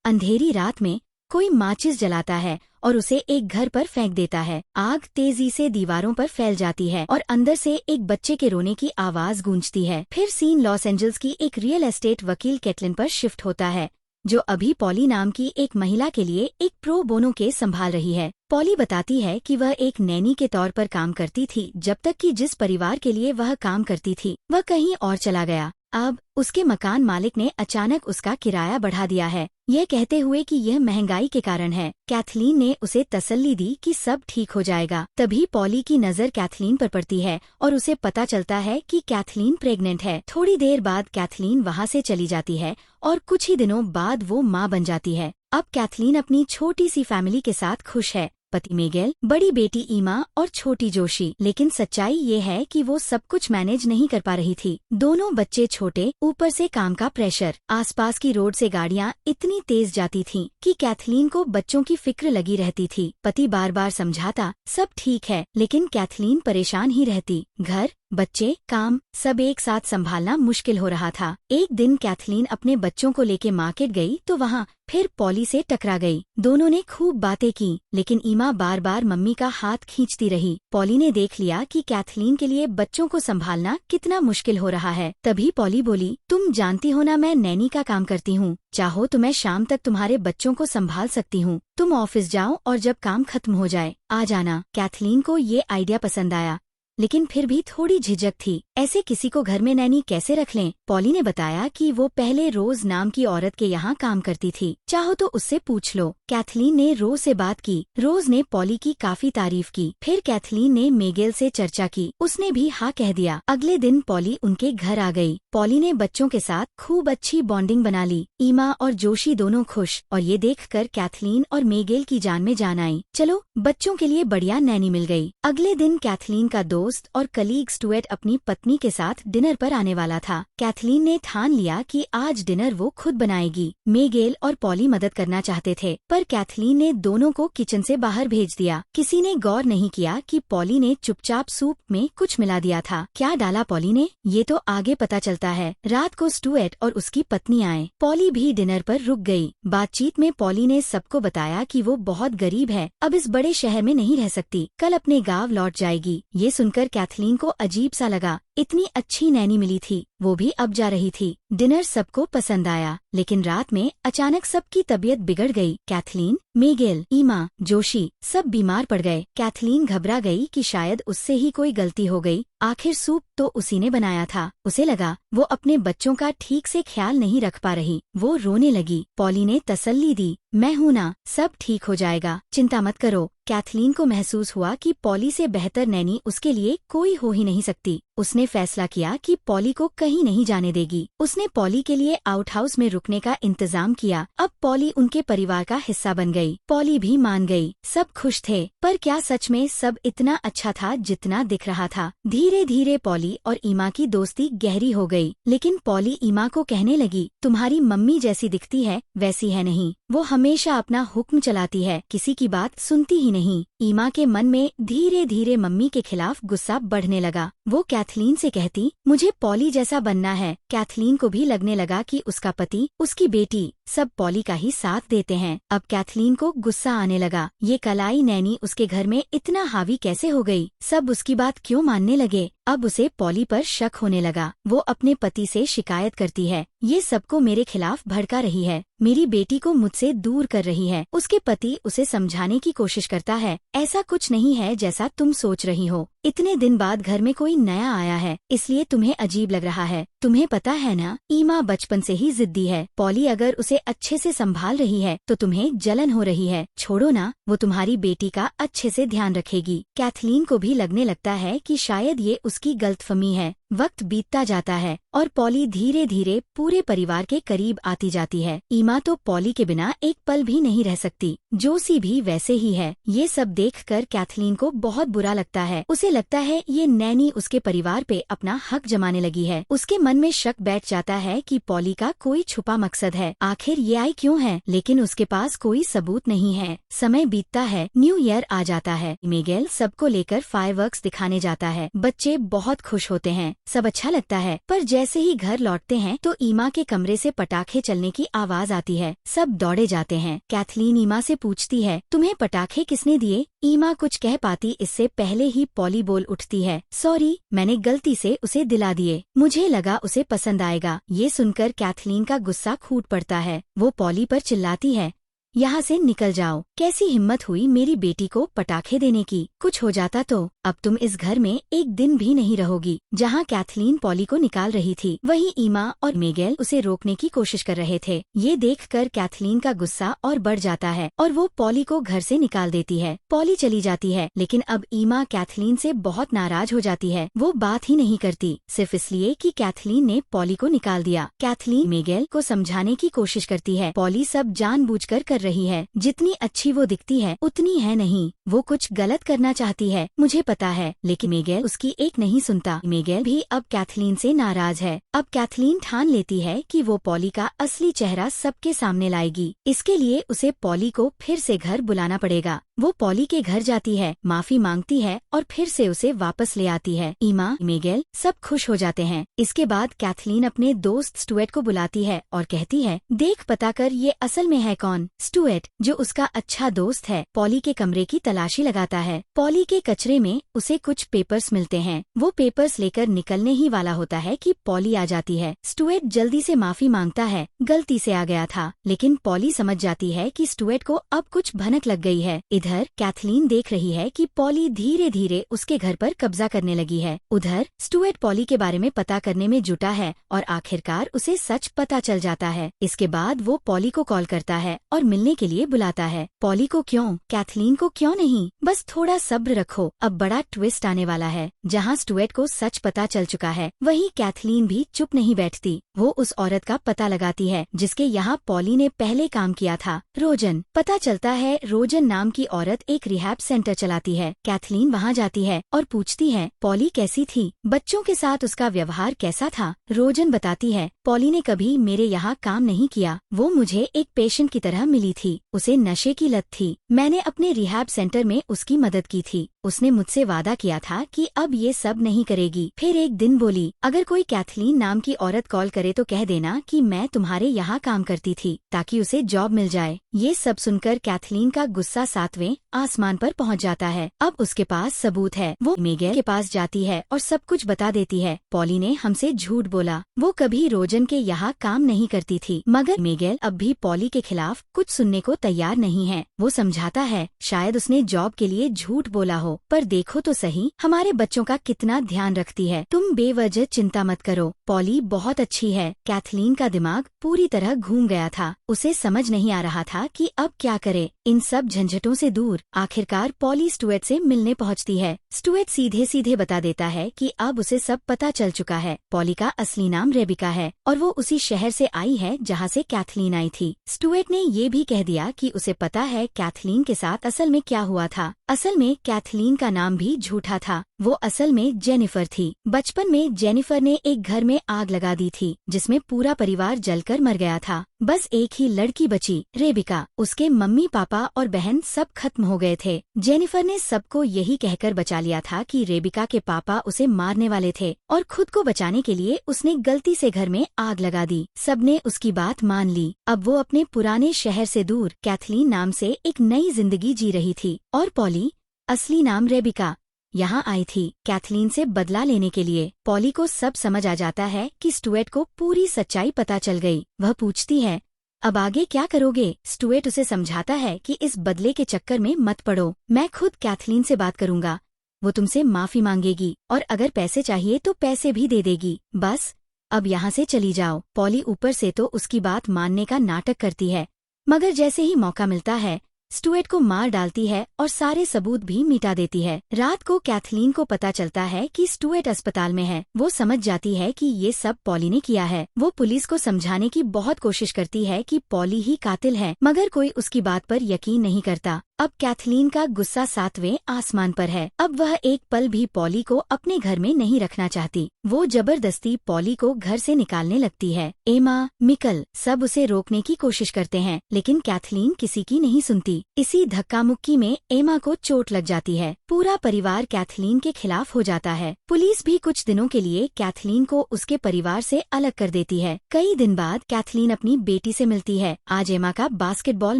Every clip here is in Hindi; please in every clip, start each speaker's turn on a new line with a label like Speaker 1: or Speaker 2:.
Speaker 1: अंधेरी रात में कोई माचिस जलाता है और उसे एक घर पर फेंक देता है। आग तेजी से दीवारों पर फैल जाती है और अंदर से एक बच्चे के रोने की आवाज गूंजती है। फिर सीन लॉस एंजल्स की एक रियल एस्टेट वकील कैटलिन पर शिफ्ट होता है, जो अभी पॉली नाम की एक महिला के लिए एक प्रो बोनो केस संभाल रही है। पॉली बताती है कि वह एक नैनी के तौर पर काम करती थी जब तक कि जिस परिवार के लिए वह काम करती थी वह कहीं और चला गया। अब उसके मकान मालिक ने अचानक उसका किराया बढ़ा दिया है, यह कहते हुए कि यह महंगाई के कारण है। कैथलीन ने उसे तसल्ली दी कि सब ठीक हो जाएगा। तभी पॉली की नजर कैथलीन पर पड़ती है और उसे पता चलता है कि कैथलीन प्रेग्नेंट है। थोड़ी देर बाद कैथलीन वहां से चली जाती है और कुछ ही दिनों बाद वो माँ बन जाती है। अब कैथलीन अपनी छोटी सी फैमिली के साथ खुश है, पति मिगेल, बड़ी बेटी ईमा और छोटी जोशी। लेकिन सच्चाई ये है कि वो सब कुछ मैनेज नहीं कर पा रही थी। दोनों बच्चे छोटे, ऊपर से काम का प्रेशर, आसपास की रोड से गाड़ियां इतनी तेज जाती थीं कि कैथलीन को बच्चों की फिक्र लगी रहती थी। पति बार बार समझाता सब ठीक है, लेकिन कैथलीन परेशान ही रहती। घर, बच्चे, काम सब एक साथ संभालना मुश्किल हो रहा था। एक दिन कैथलीन अपने बच्चों को लेके मार्केट गई तो वहाँ फिर पॉली से टकरा गई। दोनों ने खूब बातें की, लेकिन ईमा बार बार मम्मी का हाथ खींचती रही। पॉली ने देख लिया कि कैथलीन के लिए बच्चों को संभालना कितना मुश्किल हो रहा है। तभी पॉली बोली, तुम जानती हो ना मैं नैनी का काम करती हूँ, चाहो तो मैं शाम तक तुम्हारे बच्चों को संभाल सकती हूँ। तुम ऑफिस जाओ और जब काम खत्म हो जाए आ जाना। कैथलीन को ये आइडिया पसंद आया, लेकिन फिर भी थोड़ी झिझक थी। ऐसे किसी को घर में नैनी कैसे रख लें? पॉली ने बताया कि वो पहले रोज नाम की औरत के यहाँ काम करती थी, चाहो तो उससे पूछ लो। कैथलीन ने रोज से बात की। रोज ने पॉली की काफी तारीफ की। फिर कैथलीन ने मिगेल से चर्चा की, उसने भी हाँ कह दिया। अगले दिन पॉली उनके घर आ गई। पॉली ने बच्चों के साथ खूब अच्छी बॉन्डिंग बना ली। ईमा और जोशी दोनों खुश, और ये देखकर कैथलीन और मिगेल की जान में जान आई। चलो, बच्चों के लिए बढ़िया नैनी मिल गई। अगले दिन कैथलीन का दोस्त और कलीग स्टुअर्ट अपनी पत्नी के साथ डिनर पर आने वाला था। कैथलीन ने ठान लिया कि आज डिनर वो खुद बनाएगी। मिगेल और पॉली मदद करना चाहते थे, पर कैथलीन ने दोनों को किचन से बाहर भेज दिया। किसी ने गौर नहीं किया कि पॉली ने चुपचाप सूप में कुछ मिला दिया था। क्या डाला पॉली ने, ये तो आगे पता चलता है। रात को स्टुअर्ट और उसकी पत्नी आए। पॉली भी डिनर पर रुक गई। बातचीत में पॉली ने सबको बताया कि वो बहुत गरीब है, अब इस बड़े शहर में नहीं रह सकती, कल अपने गांव लौट जाएगी। ये सुनकर कैथलीन को अजीब सा लगा, इतनी अच्छी नैनी मिली थी, वो भी अब जा रही थी। डिनर सबको पसंद आया, लेकिन रात में अचानक सबकी तबीयत बिगड़ गई। कैथलीन, मिगेल, ईमा, जोशी सब बीमार पड़ गए। कैथलीन घबरा गई कि शायद उससे ही कोई गलती हो गई। आखिर सूप तो उसी ने बनाया था। उसे लगा वो अपने बच्चों का ठीक से ख्याल नहीं रख पा रही। वो रोने लगी। पॉली ने तसल्ली दी, मैं हूँ ना, सब ठीक हो जाएगा, चिंता मत करो। कैथलीन को महसूस हुआ कि पॉली से बेहतर नैनी उसके लिए कोई हो ही नहीं सकती। उसने फैसला किया कि पॉली को कहीं नहीं जाने देगी। उसने पॉली के लिए आउट हाउस में रुकने का इंतजाम किया। अब पॉली उनके परिवार का हिस्सा बन गई। पॉली भी मान गई। सब खुश थे, पर क्या सच में सब इतना अच्छा था जितना दिख रहा था? धीरे धीरे पॉली और ईमा की दोस्ती गहरी हो गई। लेकिन पॉली ईमा को कहने लगी, तुम्हारी मम्मी जैसी दिखती है वैसी है नहीं, वो हमेशा अपना हुक्म चलाती है, किसी की बात सुनती ही नहीं। ईमा के मन में धीरे धीरे मम्मी के खिलाफ गुस्सा बढ़ने लगा। वो कैथलीन से कहती, मुझे पॉली जैसा बनना है। कैथलीन को भी लगने लगा कि उसका पति, उसकी बेटी सब पॉली का ही साथ देते हैं। अब कैथलीन को गुस्सा आने लगा, ये कलाई नैनी उसके घर में इतना हावी कैसे हो गई? सब उसकी बात क्यों मानने लगे? अब उसे पॉली पर शक होने लगा। वो अपने पति से शिकायत करती है, ये सबको मेरे खिलाफ भड़का रही है, मेरी बेटी को मुझसे दूर कर रही है। उसके पति उसे समझाने की कोशिश करता है, ऐसा कुछ नहीं है जैसा तुम सोच रही हो, इतने दिन बाद घर में कोई नया आया है, इसलिए तुम्हें अजीब लग रहा है। तुम्हें पता है ना, ईमा बचपन से ही जिद्दी है। पॉली अगर उसे अच्छे से संभाल रही है तो तुम्हें जलन हो रही है। छोड़ो ना, वो तुम्हारी बेटी का अच्छे से ध्यान रखेगी। कैथलीन को भी लगने लगता है कि शायद ये उसकी गलतफहमी है। वक्त बीतता जाता है और पॉली धीरे धीरे पूरे परिवार के करीब आती जाती है। ईमा तो पॉली के बिना एक पल भी नहीं रह सकती। जोशी भी वैसे ही है। ये सब देखकर कैथलीन को बहुत बुरा लगता है। उसे लगता है ये नैनी उसके परिवार पे अपना हक जमाने लगी है। उसके मन में शक बैठ जाता है कि पॉली का कोई छुपा मकसद है। आखिर ये आई क्यों है? लेकिन उसके पास कोई सबूत नहीं है। समय बीतता है, न्यू ईयर आ जाता है। मिगेल सबको लेकर फायरवर्क्स दिखाने जाता है। बच्चे बहुत खुश होते हैं। सब अच्छा लगता है। पर जैसे ही घर लौटते हैं तो ईमा के कमरे से पटाखे चलने की आवाज आती है। सब दौड़े जाते हैं। कैथलीन ईमा से पूछती है, तुम्हें पटाखे किसने दिए? ईमा कुछ कह पाती इससे पहले ही पॉली बोल उठती है, सॉरी, मैंने गलती से उसे दिला दिए। मुझे लगा उसे पसंद आएगा। ये सुनकर कैथलीन का गुस्सा फूट पड़ता है। वो पॉली पर चिल्लाती है, यहाँ से निकल जाओ। कैसी हिम्मत हुई मेरी बेटी को पटाखे देने की? कुछ हो जाता तो अब तुम इस घर में एक दिन भी नहीं रहोगी। जहाँ कैथलीन पॉली को निकाल रही थी वहीं ईमा और मिगेल उसे रोकने की कोशिश कर रहे थे। ये देखकर कैथलीन का गुस्सा और बढ़ जाता है और वो पॉली को घर से निकाल देती है। पॉली चली जाती है, लेकिन अब ईमा कैथलीन से बहुत नाराज हो जाती है। वो बात ही नहीं करती, सिर्फ इसलिए कि कैथलीन ने पॉली को निकाल दिया। कैथलीन मिगेल को समझाने की कोशिश करती है, पॉली सब जानबूझकर कर रही है। जितनी अच्छी वो दिखती है उतनी है नहीं। वो कुछ गलत करना चाहती है, मुझे पता है, लेकिन मिगेल उसकी एक नहीं सुनता। मिगेल भी अब कैथलीन से नाराज है। अब कैथलीन ठान लेती है कि वो पॉली का असली चेहरा सबके सामने लाएगी। इसके लिए उसे पॉली को फिर से घर बुलाना पड़ेगा। वो पॉली के घर जाती है, माफी मांगती है और फिर से उसे वापस ले आती है। ईमा, मिगेल सब खुश हो जाते हैं। इसके बाद कैथलीन अपने दोस्त स्टुअर्ट को बुलाती है और कहती है, देख पता कर ये असल में है कौन। स्टुअर्ट, जो उसका अच्छा दोस्त है, पॉली के कमरे की तलाशी लगाता है। पॉली के कचरे में उसे कुछ पेपर्स मिलते हैं। वो पेपर्स लेकर निकलने ही वाला होता है कि पॉली आ जाती है। स्टुअर्ट जल्दी से माफी मांगता है, गलती से आ गया था, लेकिन पॉली समझ जाती है कि स्टुअर्ट को अब कुछ भनक लग गई है। इधर कैथलीन देख रही है कि पॉली धीरे धीरे उसके घर पर कब्जा करने लगी है। उधर स्टुअर्ट पॉली के बारे में पता करने में जुटा है और आखिरकार उसे सच पता चल जाता है। इसके बाद वो पॉली को कॉल करता है और मिलने के लिए बुलाता है। पॉली को क्यों, कैथलीन को क्यों नहीं? बस थोड़ा सब्र रखो, अब बड़ा ट्विस्ट आने वाला है। जहाँ स्टुअर्ट को सच पता चल चुका है, वहीं कैथलीन भी चुप नहीं बैठती। वो उस औरत का पता लगाती है जिसके यहाँ पॉली ने पहले काम किया था, रोजन। पता चलता है रोजन नाम की औरत एक रिहैब सेंटर चलाती है। कैथलीन वहाँ जाती है और पूछती है, पॉली कैसी थी? बच्चों के साथ उसका व्यवहार कैसा था? रोजन बताती है, पॉली ने कभी मेरे यहाँ काम नहीं किया। वो मुझे एक पेशेंट की तरह मिली थी। उसे नशे की लत थी। मैंने अपने रिहैब सेंटर में उसकी मदद की थी। उसने मुझसे वादा किया था कि अब ये सब नहीं करेगी। फिर एक दिन बोली, अगर कोई कैथलीन नाम की औरत कॉल करे तो कह देना कि मैं तुम्हारे यहाँ काम करती थी, ताकि उसे जॉब मिल जाए। ये सब सुनकर कैथलीन का गुस्सा 7वें आसमान पर पहुँच जाता है। अब उसके पास सबूत है। वो मिगेल के पास जाती है और सब कुछ बता देती है। पॉली ने हमसे झूठ बोला, वो कभी रोजन के यहाँ काम नहीं करती थी। मगर मिगेल अब भी पॉली के खिलाफ कुछ सुनने को तैयार नहीं है। वो समझाता है, शायद उसने जॉब के लिए झूठ बोला हो, पर देखो तो सही हमारे बच्चों का कितना ध्यान रखती है। तुम बेवजह चिंता मत करो, पॉली बहुत अच्छी है। कैथलीन का दिमाग पूरी तरह घूम गया था। उसे समझ नहीं आ रहा था कि अब क्या करे। इन सब झंझटों से दूर आखिरकार पॉली स्टुअर्ट से मिलने पहुंचती है। स्टुअर्ट सीधे सीधे बता देता है कि अब उसे सब पता चल चुका है। पॉली का असली नाम रेबिका है और वो उसी शहर से आई है जहाँ से कैथलीन आई थी। स्टुअर्ट ने ये भी कह दिया कि उसे पता है कैथलीन के साथ असल में क्या हुआ था। असल में कैथलीन का नाम भी झूठा था। वो असल में जेनिफर थी। बचपन में जेनिफर ने एक घर में आग लगा दी थी जिसमें पूरा परिवार जलकर मर गया था। बस एक ही लड़की बची, रेबिका। उसके मम्मी पापा और बहन सब खत्म हो गए थे। जेनिफर ने सबको यही कहकर बचा लिया था कि रेबिका के पापा उसे मारने वाले थे और खुद को बचाने के लिए उसने गलती से घर में आग लगा दी। सबने उसकी बात मान ली। अब वो अपने पुराने शहर से दूर कैथलीन नाम से एक नई जिंदगी जी रही थी और पॉली, असली नाम रेबिका, यहाँ आई थी कैथलीन से बदला लेने के लिए। पॉली को सब समझ आ जाता है कि स्टुअर्ट को पूरी सच्चाई पता चल गई। वह पूछती है, अब आगे क्या करोगे? स्टुअर्ट उसे समझाता है कि इस बदले के चक्कर में मत पड़ो। मैं खुद कैथलीन से बात करूंगा। वो तुमसे माफी मांगेगी और अगर पैसे चाहिए तो पैसे भी दे देगी। बस अब यहाँ से चली जाओ। पॉली ऊपर से तो उसकी बात मानने का नाटक करती है, मगर जैसे ही मौका मिलता है स्टुअर्ट को मार डालती है और सारे सबूत भी मिटा देती है। रात को कैथलीन को पता चलता है कि स्टुअर्ट अस्पताल में है। वो समझ जाती है कि ये सब पॉली ने किया है। वो पुलिस को समझाने की बहुत कोशिश करती है कि पॉली ही कातिल है, मगर कोई उसकी बात पर यकीन नहीं करता। अब कैथलीन का गुस्सा 7वें आसमान पर है। अब वह एक पल भी पॉली को अपने घर में नहीं रखना चाहती। वो जबरदस्ती पॉली को घर से निकालने लगती है। एमा, मिकल सब उसे रोकने की कोशिश करते हैं, लेकिन कैथलीन किसी की नहीं सुनती। इसी धक्का मुक्की में एमा को चोट लग जाती है। पूरा परिवार कैथलीन के खिलाफ हो जाता है। पुलिस भी कुछ दिनों के लिए कैथलीन को उसके परिवार से अलग कर देती है। कई दिन बाद कैथलीन अपनी बेटी से मिलती है। आज एमा का बास्केटबॉल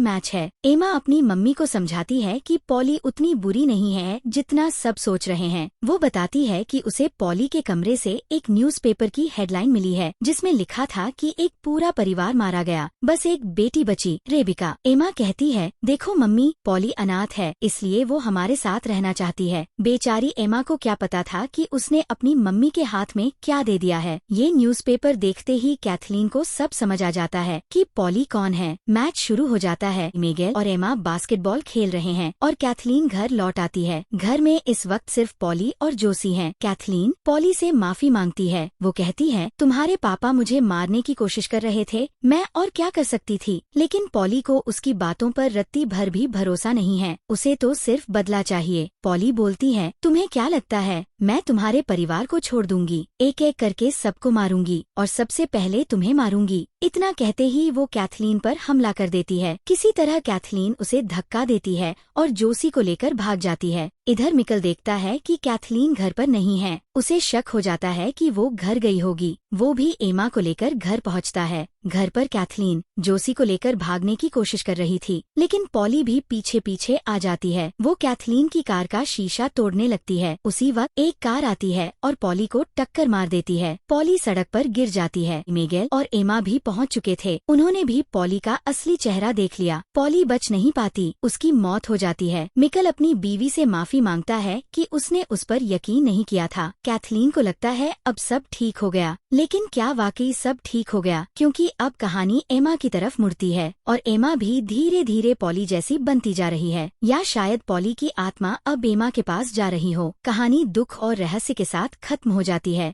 Speaker 1: मैच है। एमा अपनी मम्मी को समझाती है कि पॉली उतनी बुरी नहीं है जितना सब सोच रहे हैं। वो बताती है कि उसे पॉली के कमरे से एक न्यूज़पेपर की हेडलाइन मिली है जिसमें लिखा था कि एक पूरा परिवार मारा गया, बस एक बेटी बची, रेबिका। एमा कहती है, देखो मम्मी, पॉली अनाथ है, इसलिए वो हमारे साथ रहना चाहती है। बेचारी एमा को क्या पता था कि उसने अपनी मम्मी के हाथ में क्या दे दिया है। ये न्यूज़पेपर देखते ही कैथलीन को सब समझ आ जाता है कि पॉली कौन है। मैच शुरू हो जाता है। मिगेल और एमा बास्केटबॉल खेल रहे हैं और कैथलीन घर लौट आती है। घर में इस वक्त सिर्फ पॉली और जोसी हैं। कैथलीन पॉली से माफी मांगती है। वो कहती है, तुम्हारे पापा मुझे मारने की कोशिश कर रहे थे, मैं और क्या कर सकती थी। लेकिन पॉली को उसकी बातों पर रत्ती भर भी भरोसा नहीं है। उसे तो सिर्फ बदला चाहिए। पॉली बोलती है, तुम्हें क्या लगता है मैं तुम्हारे परिवार को छोड़ दूंगी? एक एक करके सबको मारूंगी और सबसे पहले तुम्हें मारूंगी। इतना कहते ही वो कैथलीन पर हमला कर देती है। किसी तरह कैथलीन उसे धक्का देती है और जोसी को लेकर भाग जाती है। इधर मिकल देखता है कि कैथलीन घर पर नहीं है। उसे शक हो जाता है कि वो घर गई होगी। वो भी एमा को लेकर घर पहुंचता है। घर पर कैथलीन जोसी को लेकर भागने की कोशिश कर रही थी, लेकिन पॉली भी पीछे पीछे आ जाती है। वो कैथलीन की कार का शीशा तोड़ने लगती है। उसी वक्त एक कार आती है और पॉली को टक्कर मार देती है। पॉली सड़क पर गिर जाती है। मिगेल और एमा भी पहुंच चुके थे। उन्होंने भी पॉली का असली चेहरा देख लिया। पॉली बच नहीं पाती, उसकी मौत हो जाती है। मिकल अपनी बीवी से माफी मांगता है कि उसने उस पर यकीन नहीं किया था। कैथलीन को लगता है अब सब ठीक हो गया, लेकिन क्या वाकई सब ठीक हो गया? क्योंकि अब कहानी एमा की तरफ मुड़ती है और एमा भी धीरे धीरे पॉली जैसी बनती जा रही है, या शायद पॉली की आत्मा अब एमा के पास जा रही हो। कहानी दुख और रहस्य के साथ खत्म हो जाती है।